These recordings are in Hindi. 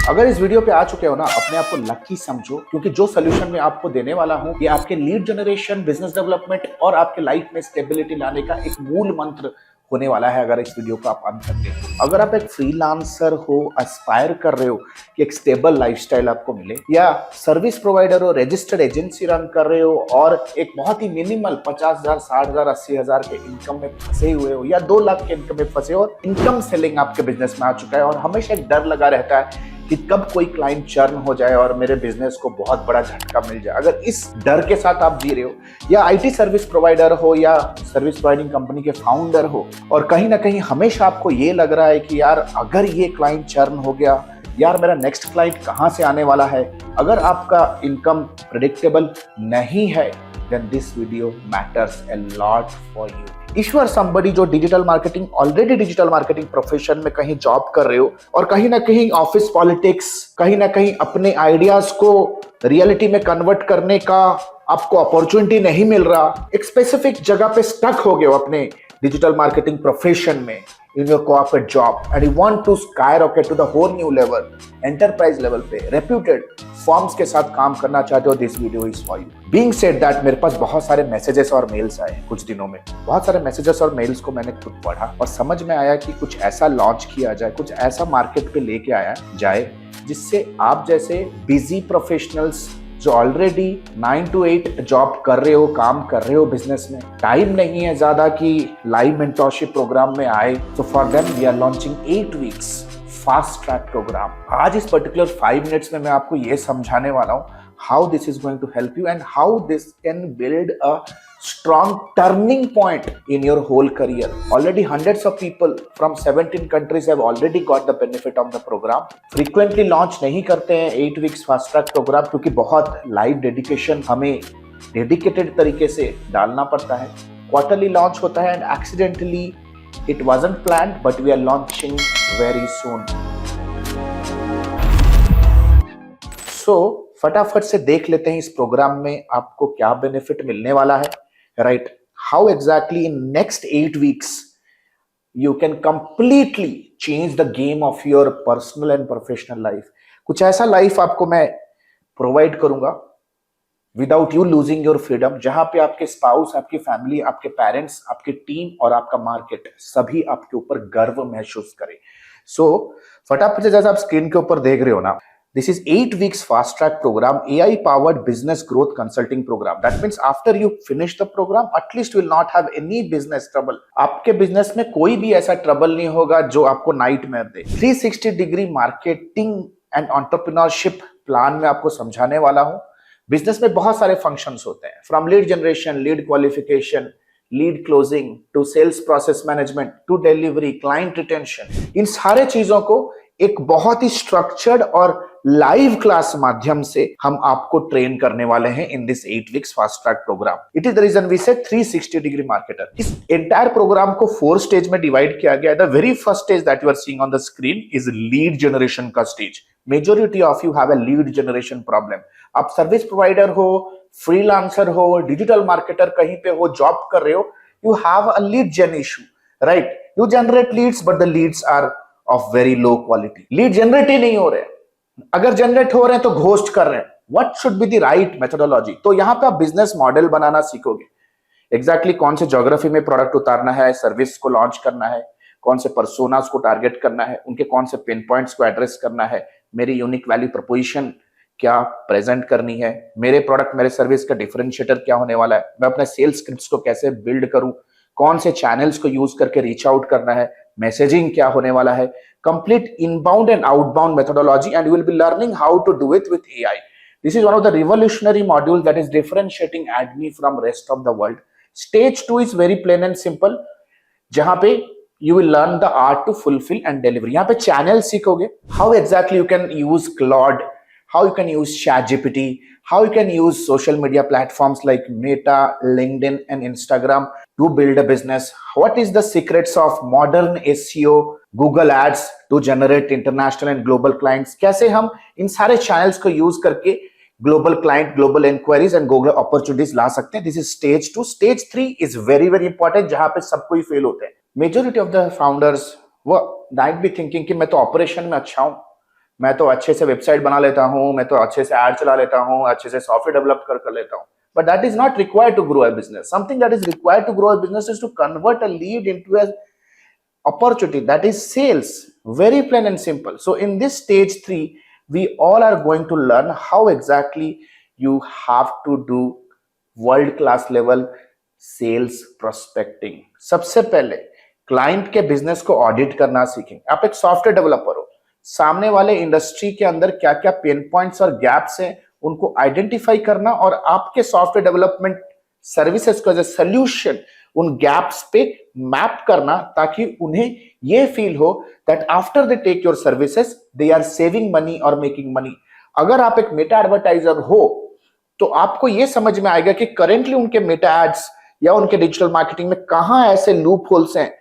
अगर इस वीडियो पे आ चुके हो ना, अपने आप को लकी समझो, क्योंकि जो सोल्यूशन मैं आपको देने वाला हूँ ये आपके लीड जनरेशन, बिजनेस डेवलपमेंट और आपके लाइफ में स्टेबिलिटी लाने का एक मूल मंत्र होने वाला है। अगर इस वीडियो को आप अंत तक देखो, अगर आप एक फ्रीलांसर हो, एस्पायर कर रहे हो कि एक स्टेबल लाइफस्टाइल आपको मिले, या सर्विस प्रोवाइडर हो, रजिस्टर्ड एजेंसी रन कर रहे हो और एक बहुत ही मिनिमल 50,000, 60,000, 80,000 के इनकम में फंसे हुए हो, या 2 लाख के इनकम में फंसे हो और इनकम सेलिंग आपके बिजनेस में आ चुका है और हमेशा एक डर लगा रहता है कि कब कोई क्लाइंट चर्न हो जाए और मेरे बिजनेस को बहुत बड़ा झटका मिल जाए। अगर इस डर के साथ आप जी रहे हो, या आईटी सर्विस प्रोवाइडर हो, या सर्विस प्रोवाइडिंग कंपनी के फाउंडर हो, और कहीं ना कहीं हमेशा आपको ये लग रहा है कि यार अगर ये क्लाइंट चर्न हो गया, यार मेरा नेक्स्ट क्लाइंट कहां से आने वाला है, अगर आपका इनकम प्रेडिक्टेबल नहीं है, then this video matters a lot for you. Ishwar somebody जो digital marketing, already digital marketing profession में कहीं जॉब कर रहे हो और कहीं ना कहीं ऑफिस पॉलिटिक्स, कहीं ना कहीं अपने आइडियाज को रियलिटी में कन्वर्ट करने का आपको अपॉर्चुनिटी नहीं मिल रहा, एक स्पेसिफिक जगह पे स्टक हो गए हो अपने डिजिटल मार्केटिंग प्रोफेशन में, in your corporate job, and you want to skyrocket to the whole new level, enterprise level पे reputed firms के साथ काम करना चाहते हो, this video is for you. Being said that, मेरे पास बहुत सारे मैसेजेस और मेल्स आए कुछ दिनों में। बहुत सारे मैसेजेस और मेल्स को मैंने खुद पढ़ा और समझ में आया कि कुछ ऐसा लॉन्च किया जाए, कुछ ऐसा मार्केट पे लेके आया जाए जिससे आप जैसे बिजी प्रोफेशनल्स जो ऑलरेडी 9 to 8 जॉब कर रहे हो, काम कर रहे हो बिजनेस में, टाइम नहीं है ज्यादा कि लाइव मेंटरशिप प्रोग्राम में आए, तो for them we are launching 8 weeks fast track programme. आज इस पर्टिकुलर 5 मिनट्स में मैं आपको ये समझाने वाला हूँ how this is going to help you and how this can build a strong turning point in your whole career. Already hundreds of people from 17 countries have already got the benefit of the program. Frequently launch नहीं करते हैं 8 weeks fast track program क्योंकि बहुत live dedication हमें dedicated तरीके से डालना पड़ता है। Quarterly launch होता है and accidentally it wasn't planned but we are launching very soon. So फटाफट से देख लेते हैं इस प्रोग्राम में आपको क्या बेनिफिट मिलने वाला है, right? How exactly in next 8 weeks you can completely change the game of your personal and professional life. कुछ ऐसा लाइफ आपको मैं प्रोवाइड करूंगा without you losing your freedom, जहां पे आपके स्पाउस, आपकी फैमिली, आपके पेरेंट्स, आपकी टीम और आपका मार्केट सभी आपके ऊपर गर्व महसूस करें। सो फटाफट से जैसा आप स्क्रीन के ऊपर देख रहे हो ना, this is 8 weeks fast track program, AI powered business growth consulting program. That means after you finish the program, at least you will not have any business trouble. आपके बिजनेस में कोई भी ऐसा ट्रबल नहीं होगा जो आपको nightmare they. 360 degree marketing and entrepreneurship plan में आपको समझाने वाला हूं। बिजनेस में बहुत सारे फंक्शंस होते हैं, from lead generation, lead qualification, lead closing, to sales process management, to delivery, client retention. इन सारे चीजों को एक बहुत ही स्ट्रक्चर्ड और लाइव क्लास माध्यम से हम आपको ट्रेन करने वाले हैं in this 8 weeks fast track programme. It is the reason we say 360 degree marketer. इस एंटायर प्रोग्राम को 4 स्टेज में डिवाइड किया गया है। The very first stage that you are seeing on the screen is lead generation का stage. Majority of you have a lead generation problem. आप सर्विस प्रोवाइडर हो, फ्रीलांसर हो, डिजिटल मार्केटर कहीं पे हो, जॉब कर रहे हो, you have a lead gen issue, right? You generate leads but the leads are of very low quality. Lead generate ही नहीं हो रहे, अगर जनरेट हो रहे हैं तो घोस्ट कर रहे हैं। What should be the right methodology? तो यहां पे आप बिजनेस मॉडल बनाना सीखोगे। एग्जैक्टली कौन से ज्योग्राफी में प्रोडक्ट उतारना है, सर्विस को लॉन्च करना है, कौन से पर्सोनास को टारगेट करना है, उनके कौन से पिन पॉइंट्स को एड्रेस करना है, मेरी यूनिक वैल्यू प्रोपोजिशन क्या प्रेजेंट करनी है, मेरे प्रोडक्ट मेरे सर्विस का डिफरेंशिएटर क्या होने वाला है, मैं अपने सेल्स स्क्रिप्ट्स को कैसे बिल्ड करूं, कौन से चैनल्स को यूज करके रीच आउट करना है, मैसेजिंग क्या होने वाला है, complete inbound and outbound methodology, and you will be learning how to do it with AI. This is one of the revolutionary modules that is differentiating AdMe from rest of the world. Stage 2 is very plain and simple, जहां पे you will learn the art to fulfill and deliver. यहाँ पे चैनल सीखोगे, how exactly you can use Claude, how you can use ChatGPT, how you can use social media platforms like Meta, LinkedIn and Instagram to build a business. What is the secrets of modern SEO, Google Ads to generate international and global clients? कैसे हम इन सारे चैनल्स को यूज करके global client, global inquiries and global opportunities ला सकते हैं। This is stage 2। Stage 3 is very very important, जहां पे सब कोई फेल होते हैं। मेजोरिटी ऑफ द फाउंडर्स वो नाइट बी थिंकिंग कि मैं तो ऑपरेशन में अच्छा हूं, मैं तो अच्छे से वेबसाइट बना लेता हूं, मैं तो अच्छे से एड चला लेता हूं, अच्छे से सॉफ्टवेयर डेवलप कर लेता हूं. But that is not required to grow a business. Something that is required to grow a business is to convert a lead into a opportunity, that is sales. Very plain and simple. So in this stage 3, we all are going to learn how exactly you have to do world class level sales prospecting. सबसे पहले क्लाइंट के बिजनेस को ऑडिट करना सीखेंगे. आप एक सॉफ्टवेयर डेवलपर हो, सामने वाले इंडस्ट्री के अंदर क्या क्या पेन पॉइंट्स और गैप्स हैं उनको आइडेंटिफाई करना और आपके सॉफ्टवेयर डेवलपमेंट सर्विसेज को एज ए सोल्यूशन उन गैप्स पे मैप करना, ताकि उन्हें ये फील हो that after they take your services they are saving money और मेकिंग मनी. अगर आप एक मेटा एडवर्टाइजर हो तो आपको ये समझ में आएगा कि करेंटली उनके मेटा एड्स या उनके डिजिटल मार्केटिंग में कहां ऐसे लूप होल्स हैं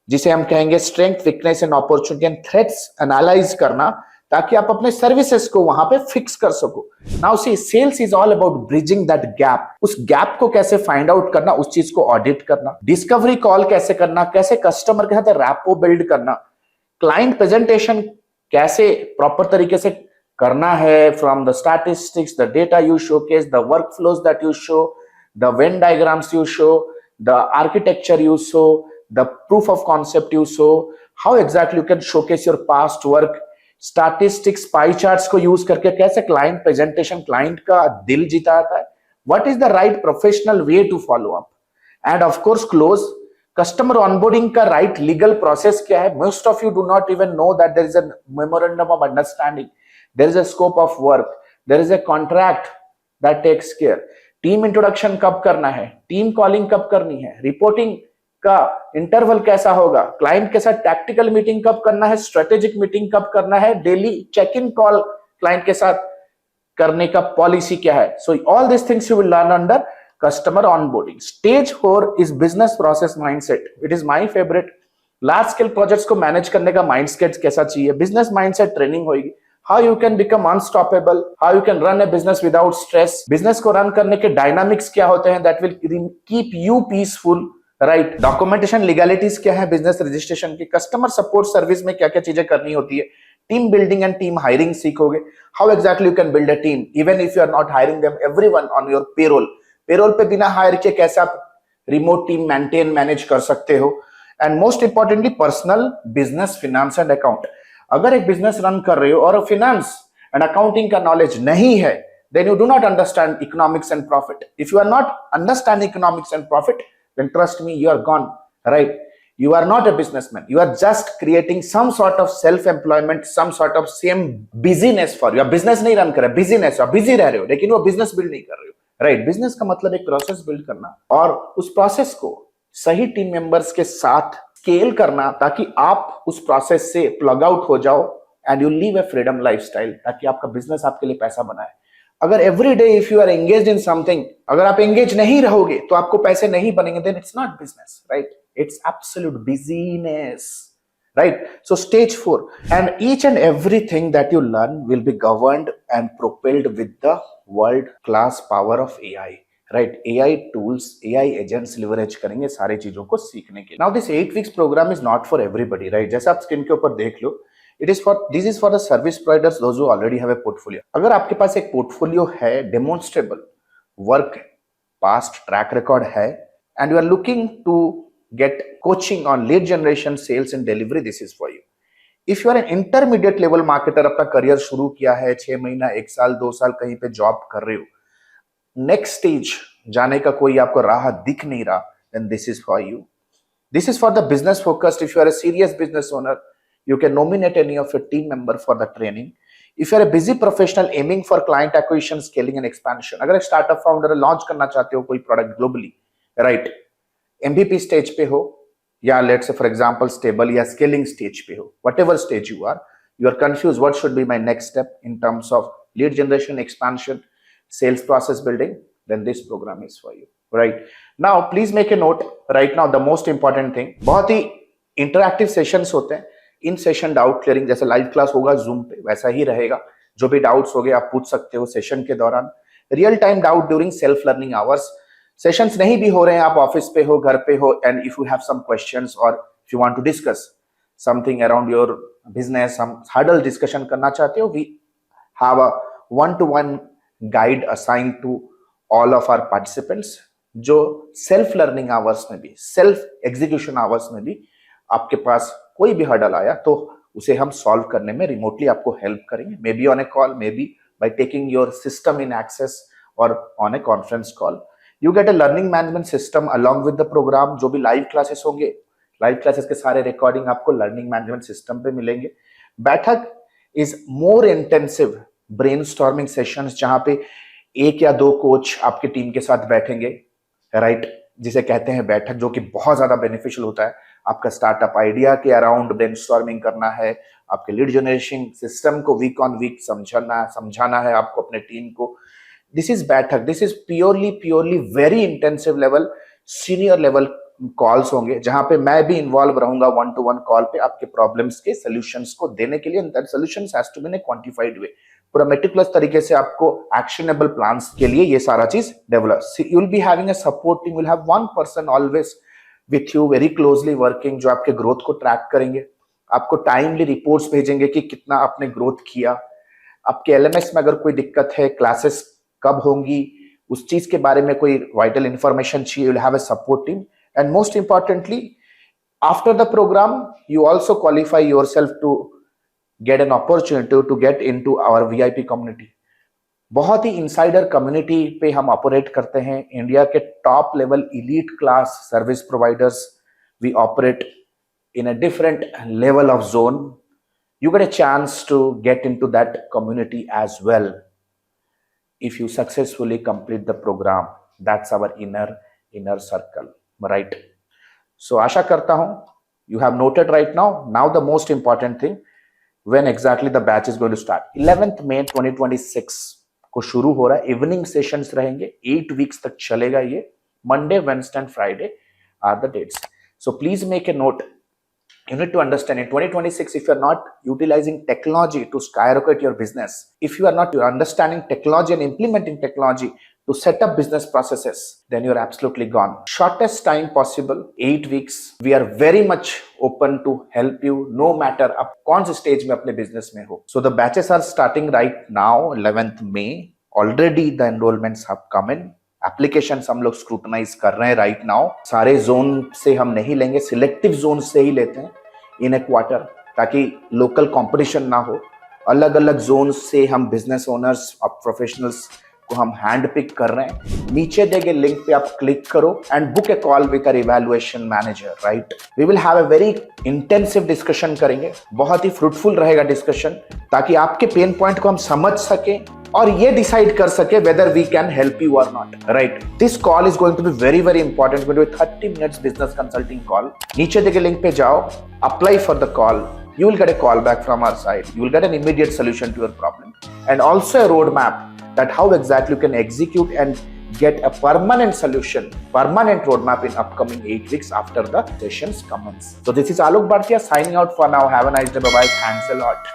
जिसे हम कहेंगे strength, weakness and opportunity and threats analyse करना, ताकि आप अपने सर्विसेज को वहां पे फिक्स कर सको. Now see, sales is all about bridging that gap. उस गैप को कैसे फाइंड आउट करना, उस चीज को ऑडिट करना, डिस्कवरी कॉल कैसे करना, कैसे कस्टमर के साथ रैपो बिल्ड करना, क्लाइंट प्रेजेंटेशन कैसे प्रॉपर तरीके से करना है, from the statistics, the data you showcase, the work flows that you show, the Venn diagrams you show, the architecture you show, the proof of concept you show, how exactly you can showcase your past work, statistics, pie charts को use करके कैसे client presentation, client का दिल जिताता है, what is the right professional way to follow up, and of course close. Customer onboarding का right legal process क्या है? Most of you do not even know that there is a memorandum of understanding, there is a scope of work, there is a contract that takes care. Team introduction कब करना है, team calling कब करनी है, reporting का इंटरवल कैसा होगा, क्लाइंट के साथ टैक्टिकल मीटिंग कब करना है, स्ट्रेटेजिक मीटिंग कब करना है, daily check in call client के साथ करने का पॉलिसी क्या है. So all this things you will learn under customer onboarding. Stage 4 is business process mindset. It is my favourite. Large scale projects को मैनेज करने का माइंडसेट कैसा चाहिए, बिजनेस माइंडसेट ट्रेनिंग होगी. How you can become unstoppable, how you can run a business without stress, business को रन करने के डायनामिक्स क्या होते हैं that will keep you peaceful, right. Documentation legalities क्या है बिजनेस रजिस्ट्रेशन की, कस्टमर सपोर्ट सर्विस में क्या क्या चीजें करनी होती है, team building and team hiring सीखोगे. How exactly you can build a team even if you are not hiring them everyone on your payroll. Payroll पे बिना हायर किए कैसे आप रिमोट टीम मेंटेन मैनेज कर सकते हो. And most importantly personal business finance and account. अगर एक बिजनेस रन कर रहे हो और फिनेंस एंड अकाउंटिंग का नॉलेज नहीं है, then you do not understand economics and profit. If you are not understanding economics and profit, then trust me, you are gone, right? You are not a businessman. You are just creating some sort of self-employment, some sort of same busyness for you. आप business नहीं run कर रहे, busyness, आप busy रह रहे हो, लेकिन वो business build नहीं कर रहे हो, right? Business का मतलब एक process build करना और उस process को सही टीम मेंबर्स के साथ स्केल करना, ताकि आप उस प्रोसेस से प्लग आउट हो जाओ and you leave a freedom lifestyle, ताकि आपका बिजनेस आपके लिए पैसा बनाए. अगर every day if you are engaged in something, अगर आप एंगेज नहीं रहोगे तो आपको पैसे नहीं बनेंगे, then it's not business, right? It's absolute business, right? So stage 4, and each and everything that you learn will be governed and propelled with the world class power of AI, right? AI tools, AI agents leverage करेंगे सारी चीजों को सीखने के लिए. Now this 8 weeks programme is not for everybody, right? जैसे आप स्क्रीन के ऊपर देख लो, this is for the service providers, those who already have a portfolio. अगर आपके पास एक पोर्टफोलियो है, demonstrable work, past track record है, and you are looking to get coaching on lead generation, sales and delivery, this is for you. If you are an intermediate level marketer, अपना करियर शुरू किया है, 6 महीना, 1 साल, 2 साल कहीं पे जॉब कर रहे हो, नेक्स्ट स्टेज जाने का कोई आपको राह दिख नहीं रहा, then this is for you. This is for the business focused. If you are a serious business owner, you can nominate any of your team member for the training. If you are a busy professional aiming for client acquisition, scaling and expansion, अगर एक स्टार्टअप फाउंडर लॉन्च करना चाहते हो कोई product globally, right? MVP stage पे हो या let's say for example stable या स्केलिंग स्टेज पे हो, whatever stage you are confuse what should be my next step in terms of lead generation, expansion, sales process building, then this programme is for you, right? Now please make a note right now, the most important thing, बहुत ही इंटरैक्टिव सेशंस होते हैं. इन सेशन डाउट क्लियरिंग, जैसे लाइव क्लास होगा जूम पे वैसा ही रहेगा. जो भी डाउट्स होंगे आप पूछ सकते हो सेशन के दौरान. Real time doubt during self learning hours. Sessions नहीं भी हो रहे हैं, आप ऑफिस पे हो, घर पे हो, and if you have some questions और if you want to discuss, something around your business, हम हर्डल डिस्कशन करना चाहते हो, we have a 1-to-1 guide assign to all of our participants, जो सेल्फ लर्निंग आवर्स में भी, सेल्फ एग्जीक्यूशन आवर्स में भी आपके पास कोई भी हर्डल आया तो उसे हम सॉल्व करने में रिमोटली आपको हेल्प करेंगे, may be on a call, may be by taking your system in access और on a conference call. You get a learning management system along with the programme. जो भी लाइव क्लासेस होंगे, लाइव क्लासेस के सारे रिकॉर्डिंग आपको लर्निंग मैनेजमेंट सिस्टम पे मिलेंगे. बैठक is more intensive brainstorming sessions, जहां पे 1 या 2 कोच आपके टीम के साथ बैठेंगे, राइट, जिसे कहते हैं बैठक, जो कि बहुत ज्यादा बेनिफिशियल होता है. आपका स्टार्टअप आइडिया के अराउंड ब्रेनस्टॉर्मिंग करना है, आपके लीड जनरेशन सिस्टम को वीक ऑन वीक समझाना है आपको अपने टीम को. दिस इज बैठक. This is purely very intensive level, senior level calls होंगे, जहां पे मैं भी इन्वॉल्व रहूंगा 1-to-1 कॉल पे आपके प्रॉब्लम्स के सॉल्यूशंस को देने के लिए. That solutions has to be in a quantified way, पूरा मेटिकुलस तरीके से आपको एक्शनेबल प्लान्स के लिए ये सारा चीज develop. You will be having a support team, will have one person always with you, very closely working, जो आपके ग्रोथ को ट्रैक करेंगे, आपको टाइमली रिपोर्ट्स भेजेंगे कि कितना आपने ग्रोथ किया. आपके एलएमएस में अगर कोई दिक्कत है, क्लासेस कब होंगी, उस चीज के बारे में कोई वाइटल इंफॉर्मेशन चाहिए, you'll have a support team. And most importantly, after the program, you also qualify yourself to get an opportunity to get into our VIP community. बहुत ही इंसाइडर कम्युनिटी पे हम ऑपरेट करते हैं. इंडिया के top level elite class service providers, we operate in a different level of zone. You get a chance to get into that community as well if you successfully complete the program. That's our inner circle, right? So आशा करता हूं you have noted right now. Now the most important thing, when exactly the batch is going to start. 11th May 2026 को शुरू हो रहा है. इवनिंग सेशंस रहेंगे, 8 वीक्स तक चलेगा ये. Monday, Wednesday and Friday are the dates. So please make a note. You need to understand in 2026, if you are not utilizing technology to skyrocket your business, if you are not understanding technology and implementing technology to set up business processes, then you're absolutely gone. Shortest time possible, 8 weeks. We are very much open to help you no matter आप कौन से stage में अपने business में हो. So the batches are starting right now, 11th May. Already the enrollments have come in. Application हम लोग स्क्रूटनाइज कर रहे हैं राइट नाउ. सारे जोन से हम नहीं लेंगे, सिलेक्टिव जोन से ही लेते हैं इन ए क्वार्टर, ताकि लोकल कंपटीशन ना हो. अलग अलग जोन से हम बिजनेस ओनर्स और प्रोफेशनल्स को हम हैंड पिक कर रहे हैं. नीचे दिए गए लिंक पे आप क्लिक करो and book a call with our evaluation manager, right. We will have a very intensive discussion करेंगे, बहुत ही फ्रूटफुल रहेगा डिस्कशन, ताकि आपके पेन पॉइंट को हम समझ सके और ये डिसाइड कर सके whether we can help you or not, right? This call is going to be very important. It's going to be 30 minutes business consulting call. नीचे दिए गए लिंक पे जाओ, apply for the call. You will get a call back from our side. You will get an immediate solution to your problem and also a roadmap that how exactly you can execute and get a permanent solution, permanent roadmap in upcoming 8 weeks after the sessions commence. So this is Alok Bhartia signing out for now. Have a nice day. Bye bye. Thanks a lot.